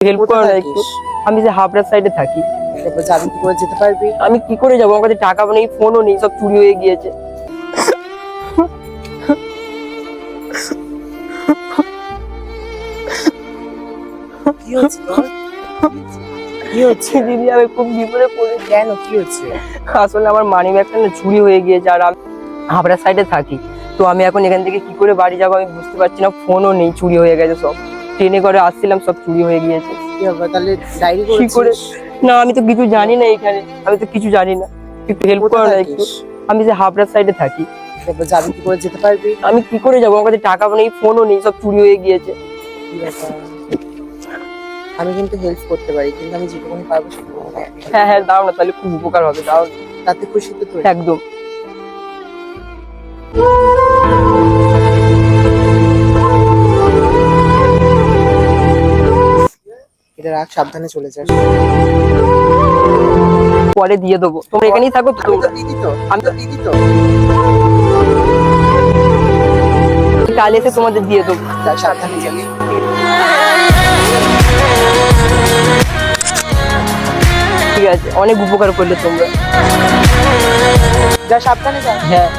Help করো না একটু। আমি যে হাবড়ার সাইডে থাকি। যাবি কি করে যেতে পারবি? আমি কি করে যাবো? আমার কাছে টাকা নেই, ফোনও নেই, সব চুরি হয়ে গিয়েছে। কি হচ্ছে তোর? কি হচ্ছে? দিদি আমি খুব বিপদে পড়েছি। কেন কি হচ্ছে? আসলে আমার মানি ব্যাগটা না চুরি হয়ে গিয়েছে, আর আমি হাবড়ার সাইডে থাকি। তো আমি এখন এখান থেকে কি করে বাড়ি যাবো আমি বুঝতে পারছি না। ফোনও নেই, চুরি হয়ে গেছে সব। ট্রেনে করে আসছিলাম, সব চুরি হয়ে গিয়েছে। কি হবে তাহলে? ডায়েরি কি করে? করেছিস? না আমি তো কিছু জানি না এখানে, আমি তো কিছু জানি না। একটু হেল্প করো কোথায় না একটু। থাকিস? আমি যে হাবড়ার সাইডে থাকি। যাবি কি করে যেতে পারবি? আমি কি করে যাবো? আমার কাছে টাকা নেই, ফোনও নেই, সব চুরি হয়ে গিয়েছে। কি ব্যাপার? আমি কিন্তু হেল্প করতে পারি, কিন্তু আমি যেটুকুনি পারবো সেটুকুনি হ্যাঁ হ্যাঁ, দাও না, তাহলে খুব উপকার হবে, দাও। তাতে খুশি তো তুই? একদম। এটা রাখ, সাবধানে চলে যাস। পরে দিয়ে দেবো, তোমরা এখানেই থাকো তো। আমি তো দিদি তো, আমি তো দিদি তো। কাল এসে তোমাদের দিয়ে দেবো। যা, সাবধানে যাবি। ঠিক আছে, অনেক উপকার করলে তোমরা। যা, সাবধানে যা। হ্যাঁ।